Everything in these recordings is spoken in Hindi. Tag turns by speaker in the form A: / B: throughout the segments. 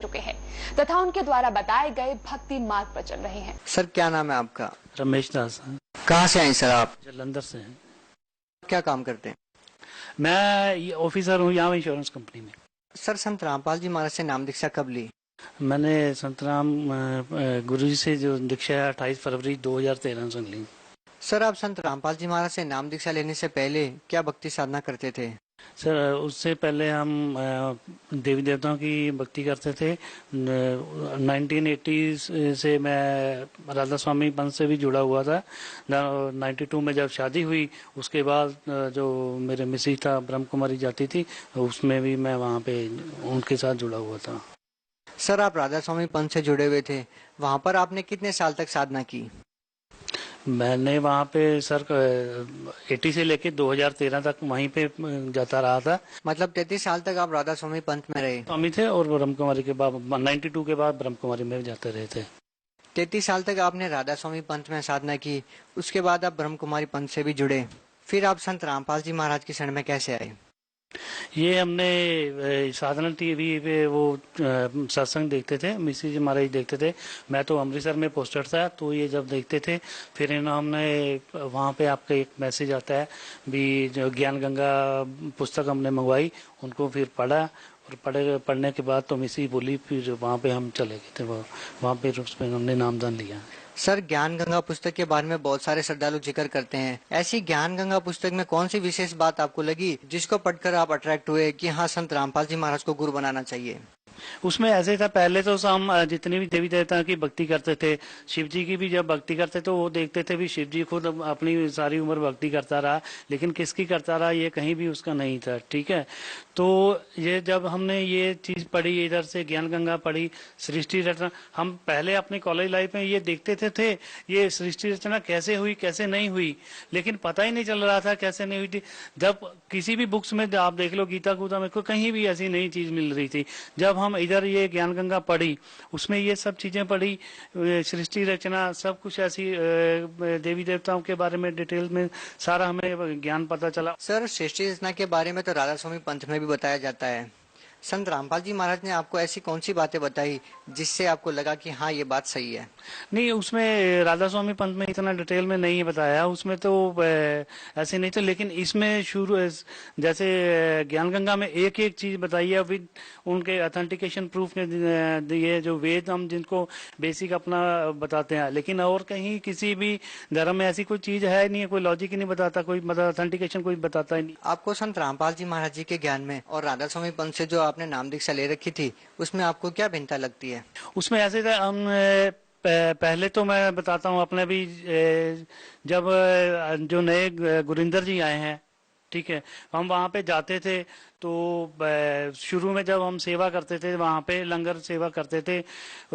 A: चुके हैं तथा उनके द्वारा बताए गए भक्ति मार्ग पर चल रहे हैं।
B: सर क्या नाम है आपका?
C: रमेश दास।
B: कहाँ से आए सर आप?
C: जलंधर से हैं।
B: क्या काम करते हैं?
C: मैं ऑफिसर हूँ यहाँ इंश्योरेंस कंपनी में।
B: सर संत रामपाल जी महाराज से नाम दीक्षा कब ली?
C: मैंने संत राम गुरु जी से जो दीक्षा है 28 फरवरी 2013 से ली।
B: सर आप संत रामपाल जी महाराज से नाम दीक्षा लेने से पहले क्या भक्ति साधना करते थे?
C: सर उससे पहले हम देवी देवताओं की भक्ति करते थे। 1980 से मैं राधा स्वामी पंथ से भी जुड़ा हुआ था। 92 में जब शादी हुई उसके बाद जो मेरे मिसेज था ब्रह्म कुमारी जाती थी उसमें भी मैं वहाँ पे उनके साथ जुड़ा हुआ था।
B: सर आप राधा स्वामी पंथ से जुड़े हुए थे, वहाँ पर आपने कितने साल तक साधना की?
C: मैंने वहाँ पे सर 80 से लेके 2013 तक वहीं पे जाता रहा था।
B: मतलब 33 साल तक आप राधा स्वामी पंथ में रहे?
C: स्वामी थे और ब्रह्म कुमारी के बाद 92 के बाद ब्रह्म कुमारी में जाते रहे थे।
B: 33 साल तक आपने राधा स्वामी पंथ में साधना की, उसके बाद आप ब्रह्म कुमारी पंथ से भी जुड़े, फिर आप संत रामपाल जी महाराज की शरण में कैसे आए?
C: ये हमने साधना टीवी पे वो सत्संग देखते थे, मिसेज महाराज देखते थे। मैं तो अमृतसर में पोस्टेड था, तो ये जब देखते थे फिर हमने वहाँ पे आपका एक मैसेज आता है भी जो ज्ञान गंगा पुस्तक हमने मंगवाई, उनको फिर पढ़ा और पढ़ने के बाद तो मिसेज बोली, फिर वहाँ पे हम चले गए थे। वहाँ पे उसमें हमने नामदान लिया।
B: सर ज्ञान गंगा पुस्तक के बारे में बहुत सारे श्रद्धालु जिक्र करते हैं, ऐसी ज्ञान गंगा पुस्तक में कौन सी विशेष बात आपको लगी जिसको पढ़कर आप अट्रैक्ट हुए कि हाँ संत रामपाल जी महाराज को गुरु बनाना चाहिए?
C: उसमें ऐसे था, पहले तो हम जितने भी देवी देवता की भक्ति करते थे, शिव जी की भी जब भक्ति करते तो वो देखते थे भी शिव जी खुद अपनी सारी उम्र भक्ति करता रहा, लेकिन किसकी करता रहा ये कहीं भी उसका नहीं था। ठीक है, तो ये जब हमने ये चीज पढ़ी, इधर से ज्ञान गंगा पढ़ी, सृष्टि रचना, हम पहले अपने कॉलेज लाइफ में ये देखते थे ये सृष्टि रचना कैसे हुई कैसे नहीं हुई, लेकिन पता ही नहीं चल रहा था कैसे नहीं हुई थी। जब किसी भी बुक्स में आप देख लो, गीता गूता में कहीं भी ऐसी नई चीज मिल रही थी। जब हम इधर ये ज्ञान गंगा पढ़ी, उसमें ये सब चीजें पढ़ी, सृष्टि रचना सब कुछ ऐसी देवी देवताओं के बारे में डिटेल में सारा हमें ज्ञान पता चला।
B: सर सृष्टि रचना के बारे में तो राधा स्वामी पंथ में भी बताया जाता है, संत रामपाल जी महाराज ने आपको ऐसी कौन सी बातें बताई जिससे आपको लगा कि हाँ ये बात सही है?
C: नहीं, उसमें राधा स्वामी पंथ में इतना डिटेल में नहीं बताया, उसमें तो ऐसे नहीं था, लेकिन इसमें शुरू जैसे ज्ञान गंगा में एक एक चीज बताई है विद उनके ऑथेंटिकेशन प्रूफ ने, ये जो वेद हम जिनको बेसिक अपना बताते हैं, लेकिन और कहीं किसी भी धर्म में ऐसी कोई चीज है नहीं, कोई लॉजिक ही नहीं बताता, कोई मतलब ऑथेंटिकेशन कोई बताता ही नहीं।
B: आपको संत रामपाल जी महाराज जी के ज्ञान में और राधा स्वामी पंथ से जो आपने नाम दीक्षा ले रखी थी उसमें आपको क्या भिन्नता लगती है?
C: उसमें ऐसे था, हम पहले तो मैं बताता हूँ अपने भी, जब जो नए गुरिंदर जी आए हैं, ठीक है, हम वहाँ पे जाते थे तो शुरू में जब हम सेवा करते थे वहाँ पे लंगर सेवा करते थे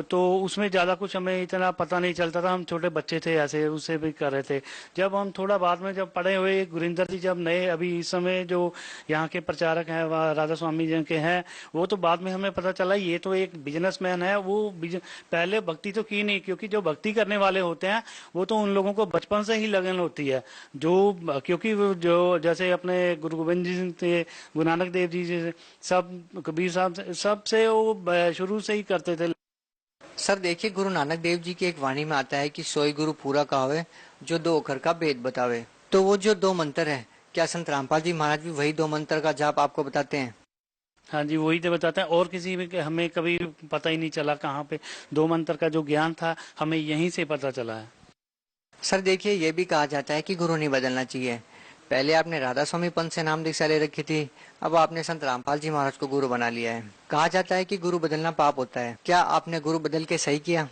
C: तो उसमें ज़्यादा कुछ हमें इतना पता नहीं चलता था, हम छोटे बच्चे थे ऐसे उससे भी कर रहे थे। जब हम थोड़ा बाद में जब पढ़े हुए गुरिंदर जी जब नए अभी इस समय जो यहाँ के प्रचारक हैं राधा स्वामी जी के हैं, वो तो बाद में हमें पता चला ये तो एक बिजनेसमैन है। वो पहले भक्ति तो की नहीं, क्योंकि जो भक्ति करने वाले होते हैं वो तो उन लोगों को बचपन से ही लगन होती है, जो क्योंकि जो जैसे अपने गुरु गोविंद जी थे, गुरु नानक देव जी से, सब कबीर साहब सबसे वो शुरू से ही करते थे।
B: सर देखिए, गुरु नानक देव जी की एक वाणी में आता है कि सोई गुरु पूरा कहावे जो दो अक्षर का भेद बतावे, तो वो जो दो मंत्र है, क्या संत रामपाल जी महाराज भी वही दो मंत्र का जाप आपको बताते हैं?
C: हाँ जी, वही तो बताते हैं, और किसी में हमें कभी पता ही नहीं चला कहाँ पे दो मंत्र का जो ज्ञान था हमें यहीं से पता चला है।
B: सर देखिए, ये भी कहा जाता है कि गुरु नहीं बदलना चाहिए, पहले आपने राधा स्वामी पंथ से नाम दीक्षा ले रखी थी, अब आपने संत रामपाल जी महाराज को गुरु बना लिया है। कहा जाता है कि गुरु बदलना पाप होता है, क्या आपने गुरु बदल के सही किया?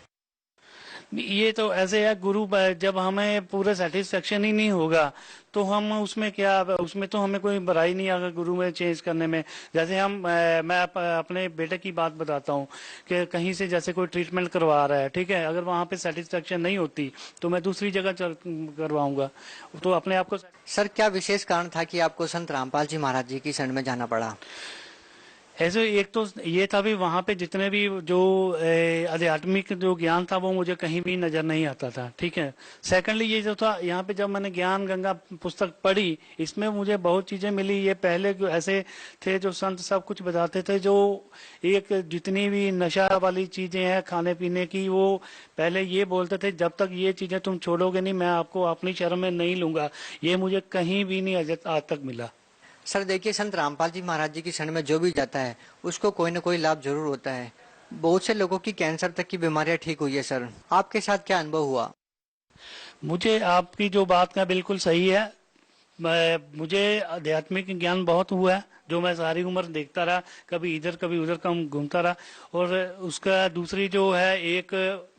C: ये तो ऐसे है, गुरु जब हमें पूरा सेटिस्फेक्शन ही नहीं होगा तो हम उसमें क्या, उसमें तो हमें कोई बुराई नहीं अगर गुरु में चेंज करने में। जैसे मैं अपने बेटे की बात बताता हूँ कि कहीं से जैसे कोई ट्रीटमेंट करवा रहा है, ठीक है, अगर वहाँ पे सेटिस्फेक्शन नहीं होती तो मैं दूसरी जगह करवाऊंगा, तो अपने आप को।
B: सर क्या विशेष कारण था कि आपको संत रामपाल जी महाराज जी की शरण में जाना पड़ा?
C: ऐसे एक तो ये था भी वहां पे जितने भी जो आध्यात्मिक जो ज्ञान था वो मुझे कहीं भी नजर नहीं आता था, ठीक है। सेकंडली ये जो था यहाँ पे जब मैंने ज्ञान गंगा पुस्तक पढ़ी, इसमें मुझे बहुत चीजें मिली। ये पहले जो ऐसे थे जो संत सब कुछ बताते थे, जो एक जितनी भी नशा वाली चीजें हैं खाने पीने की, वो पहले ये बोलते थे जब तक ये चीजें तुम छोड़ोगे नहीं मैं आपको अपनी शरण में नहीं लूंगा। ये मुझे कहीं भी नहीं आज तक मिला।
B: सर देखिए, संत रामपाल जी महाराज जी की शरण में जो भी जाता है उसको कोई ना कोई लाभ जरूर होता है। बहुत से लोगों की कैंसर तक की बीमारियां ठीक हुई है। सर आपके साथ क्या अनुभव हुआ?
C: मुझे आपकी जो बात का बिल्कुल सही है। मुझे आध्यात्मिक ज्ञान बहुत हुआ है, जो मैं सारी उम्र देखता रहा, कभी इधर कभी उधर कम घूमता रहा। और उसका दूसरी जो है, एक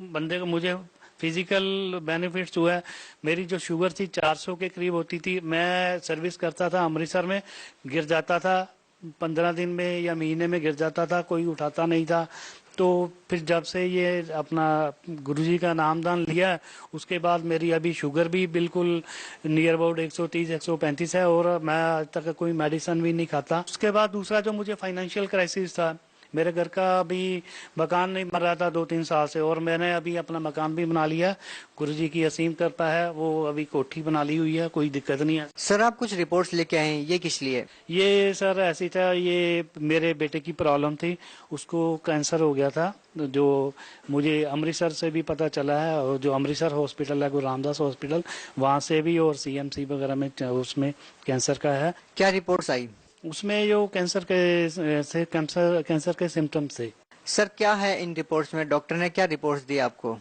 C: बंदे को मुझे फिजिकल बेनिफिट्स हुआ है। मेरी जो शुगर थी 400 के करीब होती थी, मैं सर्विस करता था अमृतसर में, गिर जाता था 15 दिन में या महीने में गिर जाता था, कोई उठाता नहीं था। तो फिर जब से ये अपना गुरुजी का नामदान लिया, उसके बाद मेरी अभी शुगर भी बिल्कुल नियर अबाउट 130 135 है, और मैं आज तक कोई मेडिसिन भी नहीं खाता। उसके बाद दूसरा जो मुझे फाइनेंशियल क्राइसिस था, मेरे घर का अभी मकान नहीं बन रहा था 2-3 साल से, और मैंने अभी अपना मकान भी बना लिया। गुरुजी की असीम कृपा है, वो अभी कोठी बना ली हुई है, कोई दिक्कत नहीं है।
B: सर आप कुछ रिपोर्ट्स लेके आए हैं, ये किस लिए?
C: ये सर ऐसी था, ये मेरे बेटे की प्रॉब्लम थी, उसको कैंसर हो गया था, जो मुझे अमृतसर से भी पता चला है, और जो अमृतसर हॉस्पिटल है गुरु रामदास हॉस्पिटल, वहाँ से भी, और सीएमसी वगैरह में उसमें कैंसर का है।
B: क्या रिपोर्ट्स आई?
C: उसमें जो कैंसर के सिम्टम्स थे।
B: सर क्या है इन रिपोर्ट्स में? डॉक्टर ने क्या रिपोर्ट्स दी आपको?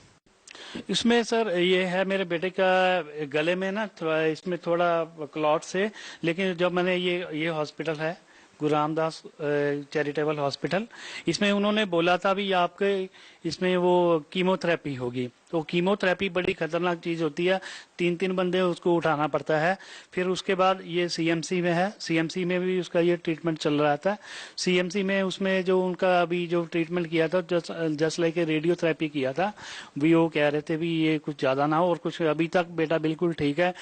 C: इसमें सर ये है, मेरे बेटे का गले में ना थोड़ा, इसमें थोड़ा क्लॉट्स है। लेकिन जब मैंने ये हॉस्पिटल है गुरु रामदास चैरिटेबल हॉस्पिटल, इसमें उन्होंने बोला था भी आपके इसमें वो कीमोथेरेपी होगी। तो कीमोथेरेपी बड़ी खतरनाक चीज होती है, 3-3 बंदे उसको उठाना पड़ता है। फिर उसके बाद ये सीएमसी में है, सीएमसी में भी उसका ये ट्रीटमेंट चल रहा था। सीएमसी में उसमें जो उनका अभी जो ट्रीटमेंट किया था, जस्ट लाइक रेडियोथेरेपी किया था, भी वो कह रहे थे भी ये कुछ ज्यादा ना हो, और कुछ अभी तक बेटा बिल्कुल ठीक है।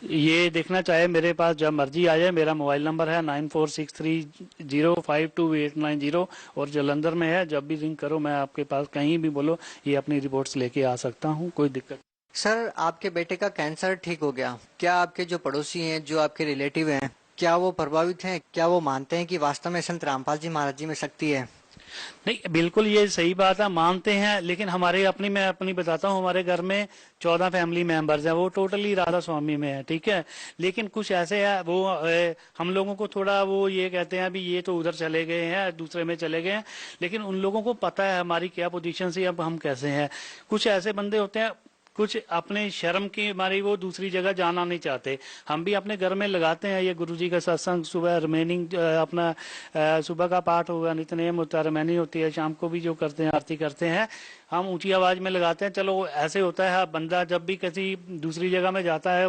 C: ये देखना चाहे मेरे पास जब मर्जी आ जाए। मेरा मोबाइल नंबर है 9463052890, और जलंधर में है। जब भी रिंग करो, मैं आपके पास कहीं भी बोलो, ये अपनी रिपोर्ट्स लेके आ सकता हूँ, कोई दिक्कत।
B: सर आपके बेटे का कैंसर ठीक हो गया, क्या आपके जो पड़ोसी हैं, जो आपके रिलेटिव हैं, क्या वो प्रभावित हैं? क्या वो मानते हैं कि वास्तव में संत रामपाल जी महाराज जी में शक्ति है?
C: नहीं, बिल्कुल ये सही बात है, मानते हैं। लेकिन मैं अपनी बताता हूँ, हमारे घर में 14 फैमिली मेंबर्स हैं, वो टोटली राधा स्वामी में है, ठीक है। लेकिन कुछ ऐसे है, वो हम लोगों को थोड़ा वो ये कहते हैं भी ये तो उधर चले गए हैं, दूसरे में चले गए हैं। लेकिन उन लोगों को पता है हमारी क्या पोजीशन से अब हम कैसे हैं। कुछ ऐसे बंदे होते हैं, कुछ अपने शर्म की मारी वो दूसरी जगह जाना नहीं चाहते। हम भी अपने घर में लगाते हैं ये गुरुजी का सत्संग, सुबह रिमेनिंग अपना सुबह का पाठ होगा, नित्यनेम होता है, रिमेनिंग होती है, शाम को भी जो करते हैं आरती करते हैं, हम ऊंची आवाज में लगाते हैं। चलो ऐसे होता है, बंदा जब भी किसी दूसरी जगह में जाता है,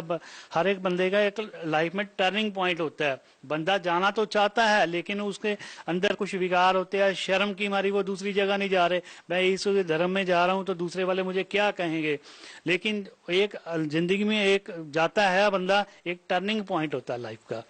C: हर एक बंदे का एक लाइफ में टर्निंग पॉइंट होता है। बंदा जाना तो चाहता है, लेकिन उसके अंदर कुछ विकार होते हैं, शर्म की मारी वो दूसरी जगह नहीं जा रहे। मैं इस धर्म में जा रहा हूं तो दूसरे वाले मुझे क्या कहेंगे। लेकिन एक जिंदगी में एक जाता है बंदा, एक टर्निंग पॉइंट होता है लाइफ का।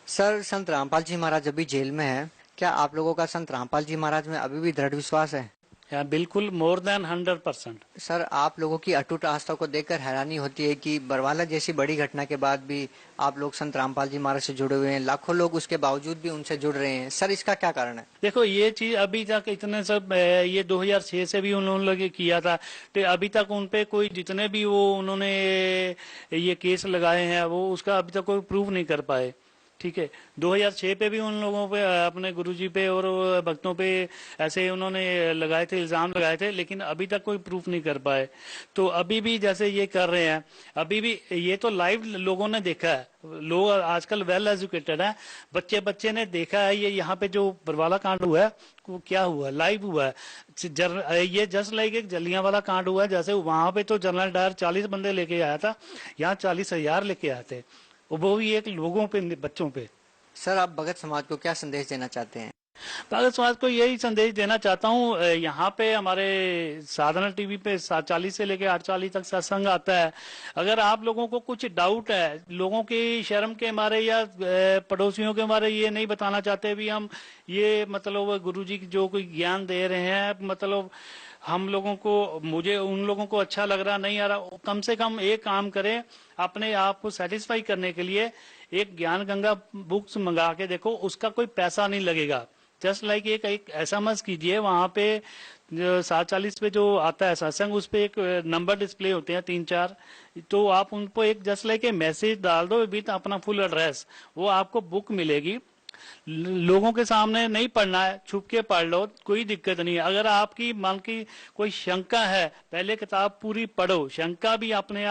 B: सर संत रामपाल जी महाराज अभी जेल में है, क्या आप लोगों का संत रामपाल जी महाराज में अभी भी दृढ़ विश्वास है?
C: या बिल्कुल, मोर देन 100%।
B: सर आप लोगों की अटूट आस्था को देखकर हैरानी होती है कि बरवाला जैसी बड़ी घटना के बाद भी आप लोग संत रामपाल जी महाराज से जुड़े हुए हैं, लाखों लोग उसके बावजूद भी उनसे जुड़ रहे हैं। सर इसका क्या कारण है?
C: देखो, ये चीज अभी तक इतने सब, ये 2006 से भी उन्होंने किया था, तो अभी तक उनपे कोई जितने भी वो उन्होंने ये केस लगाए हैं, वो उसका अभी तक कोई प्रूव नहीं कर पाए, ठीक है। 2006 पे भी उन लोगों पे, अपने गुरुजी पे और भक्तों पे ऐसे उन्होंने लगाए थे, इल्जाम लगाए थे, लेकिन अभी तक कोई प्रूफ नहीं कर पाए। तो अभी भी जैसे ये कर रहे हैं, अभी भी ये तो लाइव लोगों ने देखा है, लोग आजकल वेल एजुकेटेड है, बच्चे ने देखा है। ये यहाँ पे जो बरवाला कांड हुआ है, वो क्या हुआ, लाइव हुआ है। ये जस्ट लाइक एक जलियांवाला कांड हुआ है, जैसे वहां पे तो जनरल डायर 40 बंदे लेके आया था, यहाँ 40,000 लेके आए थे, वो भी एक लोगों पे, बच्चों पे।
B: सर आप भगत समाज को क्या संदेश देना चाहते हैं?
C: पागल समाज को यही संदेश देना चाहता हूँ। यहाँ पे हमारे साधना टीवी पे 7:40 से लेके 8:40 तक सत्संग आता है। अगर आप लोगों को कुछ डाउट है, लोगों की शर्म के मारे या पड़ोसियों के मारे ये नहीं बताना चाहते भी हम ये मतलब गुरुजी जो कोई ज्ञान दे रहे हैं, मतलब हम लोगों को, मुझे उन लोगों को अच्छा लग रहा नहीं आ रहा, कम से कम एक काम करें, अपने आप को सेटिस्फाई करने के लिए एक ज्ञान गंगा बुक्स मंगा के देखो, उसका कोई पैसा नहीं लगेगा। जस्ट लाइक एक SMS कीजिए, वहां पे 7:40 पे जो आता है सत्संग, उस पे एक नंबर डिस्प्ले होते हैं 3-4, तो आप उनको एक जस्ट लाइक मैसेज डाल दो विद अपना फुल एड्रेस, वो आपको बुक मिलेगी। लोगों के सामने नहीं पढ़ना है, छुप के पढ़ लो, कोई दिक्कत नहीं है। अगर आपकी मन की कोई शंका है, पहले किताब पूरी पढ़ो, शंका भी अपने आप